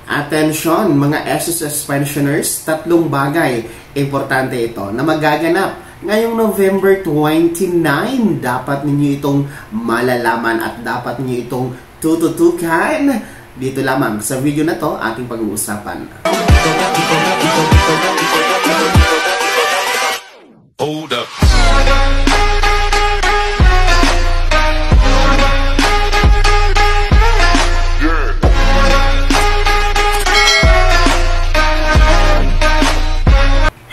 Attention mga SSS pensioners, tatlong bagay, importante ito, na magaganap ngayong November 29. Dapat ninyo itong malalaman at dapat ninyo itong tututukan. Dito lamang sa video na to ating pag-uusapan. Hold up.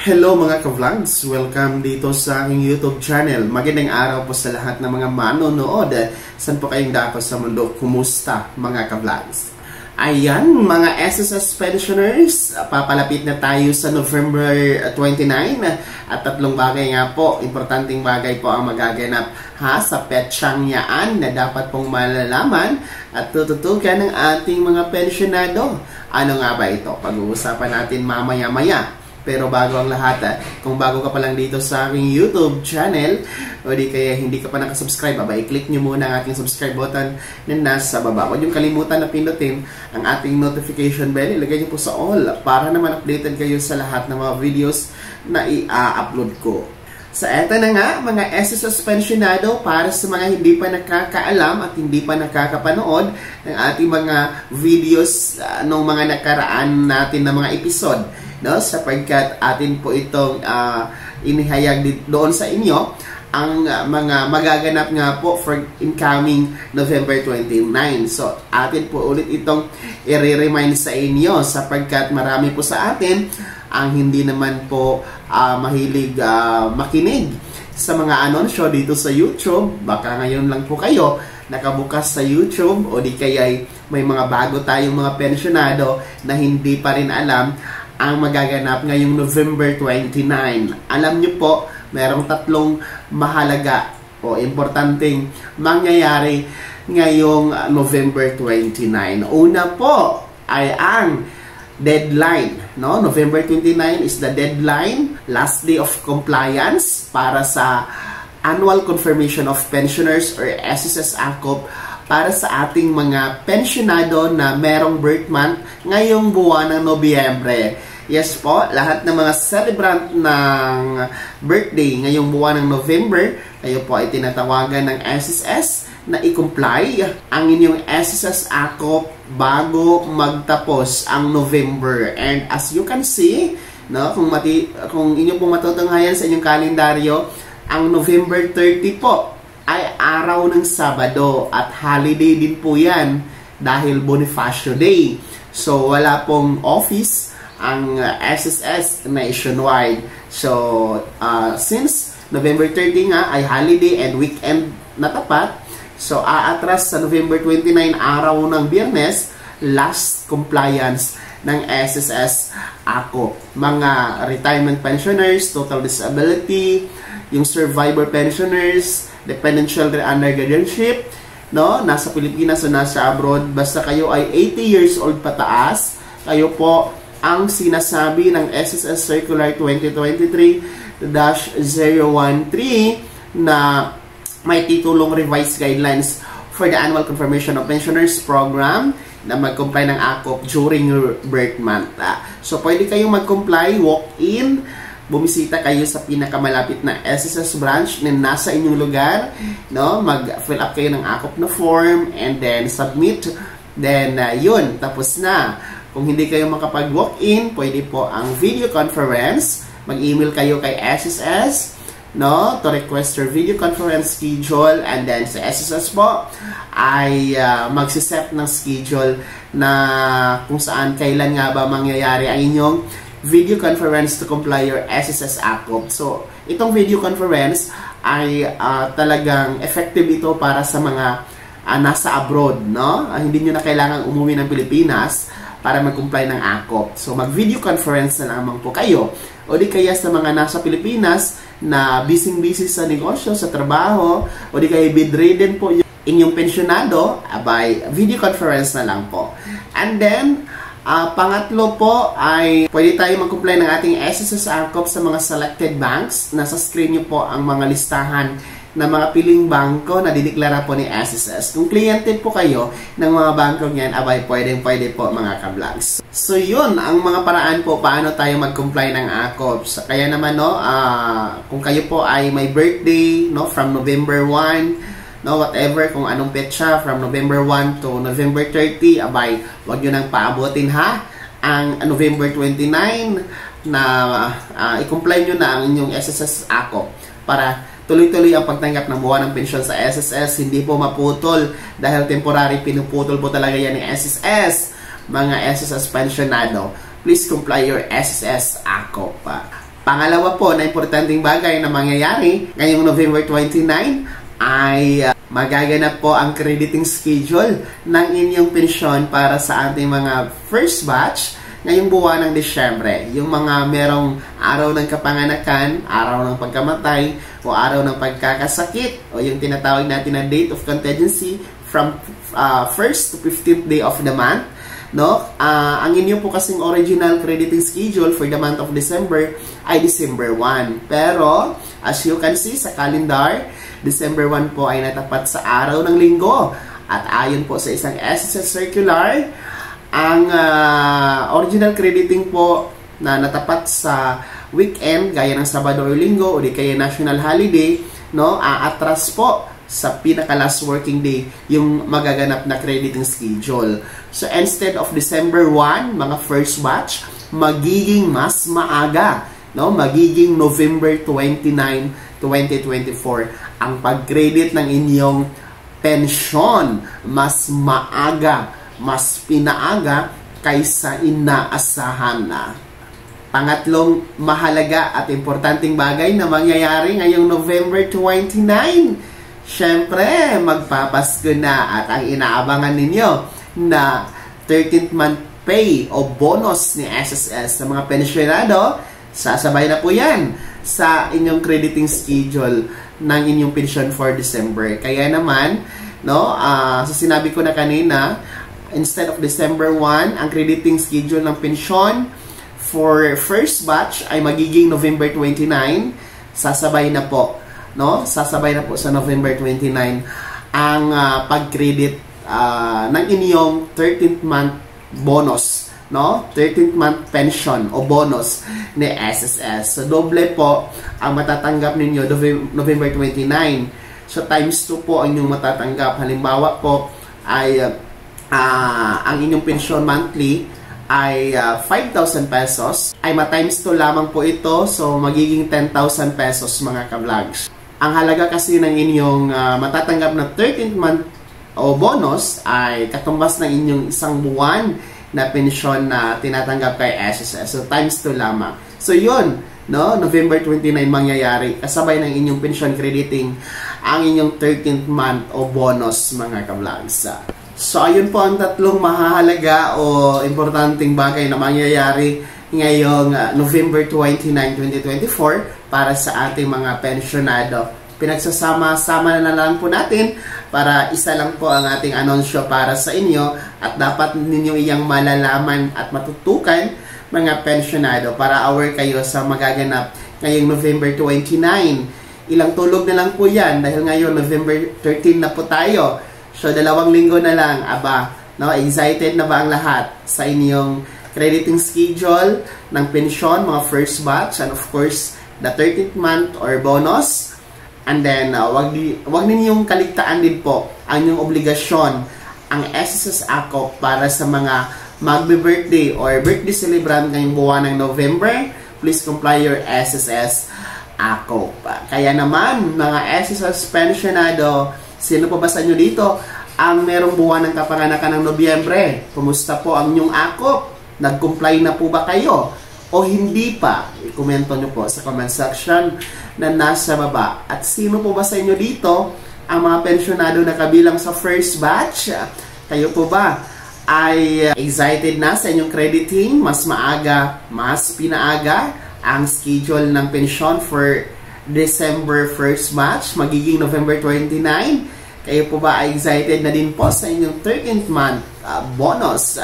Hello mga ka-vlogs! Welcome dito sa aking YouTube channel. Magandang araw po sa lahat ng mga manonood. Saan po kayong dako sa mundo? Kumusta mga ka-vlogs? Ayan mga SSS pensioners, papalapit na tayo sa November 29 at tatlong bagay nga po, importanteng bagay po ang magaganap sa petsyang yaan na dapat pong malalaman at tututukan ng ating mga pensyonado. Ano nga ba ito? Pag-uusapan natin mamaya-maya. Pero bago ang lahat, kung bago ka pa lang dito sa aking YouTube channel o di kaya hindi ka pa nakasubscribe, i-click nyo muna ang ating subscribe button na nasa baba. Huwag nyo kalimutan na pindutin ang ating notification bell. Ilagay nyo po sa all para naman updated kayo sa lahat ng mga videos na i-upload ko. So eto na nga mga SSS pensionado, para sa mga hindi pa nakakaalam at hindi pa nakakapanood ng ating mga videos nung mga nakaraan natin na mga episode, no, sapagkat atin po itong inihayag doon sa inyo ang mga magaganap nga po for incoming November 29. So atin po ulit itong i-remind sa inyo sapagkat marami po sa atin ang hindi naman po mahilig makinig sa mga anunsyo dito sa YouTube. Baka ngayon lang po kayo nakabukas sa YouTube o di kaya may mga bago tayong mga pensyonado na hindi pa rin alam ang magaganap ngayong November 29. Alam nyo po, merong tatlong mahalaga o importanteng mangyayari ngayong November 29. Una po ay ang deadline, no? November 29 is the deadline, last day of compliance para sa Annual Confirmation of Pensioners or SSS ACOP para sa ating mga pensyonado na merong birth month ngayong buwan ng Nobyembre. Yes po, lahat ng mga celebrant ng birthday ngayong buwan ng November, kayo po ay tinatawagan ng SSS na i-comply ang inyong SSS ACOP bago magtapos ang November. And as you can see, no, kung inyo pong matutunghayan sa inyong kalendaryo, ang November 30 po ay araw ng Sabado at holiday din po yan dahil Bonifacio Day. So wala pong office ang SSS nationwide. So since November 30 nga ay holiday and weekend na tapat, so aatras sa November 29, araw ng Biyernes, last compliance ng SSS ACOP. Mga retirement pensioners, total disability, yung survivor pensioners, dependent children under guardianship, no, nasa Pilipinas o nasa abroad, basta kayo ay 80 years old pataas, kayo po ang sinasabi ng SSS Circular 2023-013 na may titulong revised guidelines for the Annual Confirmation of Pensioners Program na mag-comply ng ACOP during your birth month. So pwede kayong mag-comply, walk-in, bumisita kayo sa pinakamalapit na SSS branch na nasa inyong lugar, no? Mag-fill up kayo ng ACOP na form and then submit. Then yun, tapos na. Kung hindi kayo makapag-walk-in, pwede po ang video conference. Mag-email kayo kay SSS, no, to request your video conference schedule, and then sa SSS po ay magsiset ng schedule na kung saan kailan nga ba mangyayari ang inyong video conference to comply your SSS ACOP. So itong video conference ay talagang effective ito para sa mga nasa abroad, no? Hindi nyo na kailangan umuwi ng Pilipinas para mag-comply ng ACOP. So mag-video conference na lamang po kayo. O di kaya sa mga nasa Pilipinas na busy-busy sa negosyo, sa trabaho, o di kaya bedridden po yung inyong pensyonado, abay, video conference na lang po. And then, pangatlo po ay pwede tayo mag-comply ng ating SSS ACOP sa mga selected banks. Nasa screen nyo po ang mga listahan na mga piling bangko na dideklara po ni SSS. Kung kliyente po kayo ng mga bangko yan, abay, pwede po mga ka-vlogs. So yun, ang mga paraan po paano tayo mag-comply ng AKOP. Kaya naman, no, kung kayo po ay may birthday, no, from November 1, no, whatever, kung anong petsa, from November 1 to November 30, abay, wag nyo nang paabutin ha. Ang November 29 na i-comply nyo na ang inyong SSS AKOP para tuloy-tuloy ang pagtanggap ng buwan ng pensyon sa SSS, hindi po maputol dahil temporary pinuputol po talaga yan ng SSS. Mga SSS pensionado, please comply your SSS AKOP. Pangalawa po na importanteng bagay na mangyayari ngayong November 29 ay magaganap po ang crediting schedule ng inyong pensyon para sa ating mga first batch ngayong buwan ng Disyembre. Yung mga merong araw ng kapanganakan, araw ng pagkamatay, o araw ng pagkakasakit, o yung tinatawag natin na date of contingency from 1st to 15th day of the month. No? Ang inyo po kasing original crediting schedule for the month of December ay December 1. Pero, as you can see sa calendar, December 1 po ay natapat sa araw ng linggo. At ayon po sa isang SSS circular, ang original crediting po na natapat sa weekend, gaya ng Sabado o Linggo, o di kaya national holiday, no, aatras po sa pinaka-last working day yung magaganap na crediting schedule. So, instead of December 1, mga first batch, magiging mas maaga, no, magiging November 29, 2024, ang pag-credit ng inyong pensyon, mas maaga, mas pinaaga kaysa inaasahan na. Pangatlong mahalaga at importanteng bagay na mangyayari ngayong November 29. Siyempre, magpapasko na at ang inaabangan ninyo na 13th month pay o bonus ni SSS sa mga pensyonado, sasabay na po yan sa inyong crediting schedule ng inyong pension for December. Kaya naman, no, sa sinabi ko na kanina, instead of December 1, ang crediting schedule ng pensyon for first batch ay magiging November 29. Sasabay na po, no? Sasabay na po sa November 29 ang pag-credit ng inyong 13th month bonus, no? 13th month pension o bonus ni SSS. So doble po ang matatanggap ninyo November 29. So times 2 po ang inyong matatanggap. Halimbawa po ay ang inyong pension monthly ay 5,000 pesos, ay ma-times 2 lamang po ito, so magiging 10,000 pesos mga ka-vlogs. Ang halaga kasi ng inyong matatanggap na 13th month o bonus ay katumbas ng inyong isang buwan na pensyon na tinatanggap kay SSS, so times 2 lamang. So yun, no, November 29 mangyayari, kasabay ng inyong pension crediting ang inyong 13th month o bonus mga ka-vlogs. So, ayun po ang tatlong mahahalaga o importanteng bagay na mangyayari ngayong November 29, 2024 para sa ating mga pensyonado. Pinagsasama-sama na lang po natin para isa lang po ang ating anunsyo para sa inyo at dapat ninyo iyang malalaman at matutukan mga pensyonado para aware kayo sa magaganap ngayong November 29. Ilang tulog na lang po yan dahil ngayon November 13 na po tayo. So, 2 linggo na lang, no? Excited na ba ang lahat sa inyong crediting schedule ng pensyon, mga first batch, and of course, the 13th month or bonus? And then, wag ninyong kaligtaan din po ang inyong obligasyon, ang SSS AKOP para sa mga magbe-birthday or birthday celebrant ngayong buwan ng November. Please comply your SSS AKOP. Kaya naman, mga SSS pensionado, sino po ba sa inyo dito ang merong buwan ng kapanganakan ng Nobyembre? Kumusta po ang inyong AKOP? Nag-comply na po ba kayo? O hindi pa? I-komento nyo po sa comment section na nasa baba. At sino po ba sa inyo dito ang mga pensyonado na kabilang sa first batch? Kayo po ba ay excited na sa inyong crediting? Mas maaga, mas pinaaga ang schedule ng pensyon for December 1st batch, magiging November 29. Kayo po ba ay excited na din po sa inyong 13th month bonus?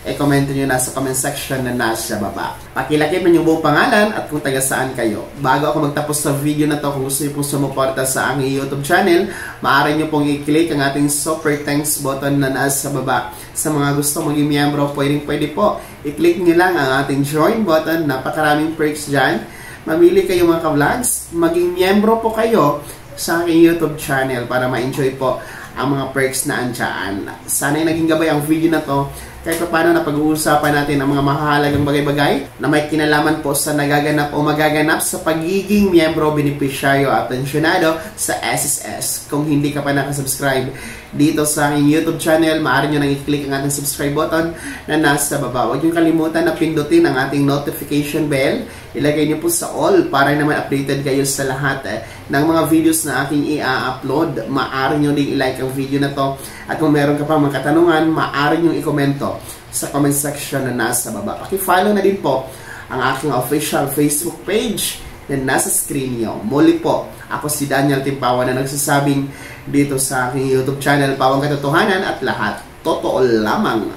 E-comment nyo na sa comment section na nasa baba. Pakilakip nyo yung buong pangalan at kung taga saan kayo. Bago ako magtapos sa video na to, kung gusto nyo pong sumuporta sa aking YouTube channel, maaari nyo pong i-click ang ating super thanks button na nasa baba. Sa mga gusto maging miyembro, pwede po. I-click nyo lang ang ating join button. Napakaraming perks dyan. Mamili kayo mga ka-vlogs. Maging miyembro po kayo sa aking YouTube channel para ma-enjoy po ang mga perks na andyan. Sana'y naging gabay ang video na to kahit pa paano na pag-uusapan natin ang mga mahalagang bagay-bagay na may kinalaman po sa nagaganap o magaganap sa pagiging miyembro, benepisyaryo at pensyonado sa SSS. Kung hindi ka pa nakasubscribe dito sa aking YouTube channel, maaari nyo nang i-click ang ating subscribe button na nasa baba. Huwag nyo kalimutan na pindutin ang ating notification bell. Ilagay nyo po sa all para naman updated kayo sa lahat ng mga videos na aking i-upload. Maaari nyo din i-like ang video na to. At kung meron ka pa mga katanungan, maaari nyo i-komento sa comment section na nasa baba. Paki-follow na din po ang aking official Facebook page na nasa screen nyo. Muli po, ako si Daniel Timpawan na nagsasabing dito sa aking YouTube channel, Pawang Katotohanan at lahat totoo lamang.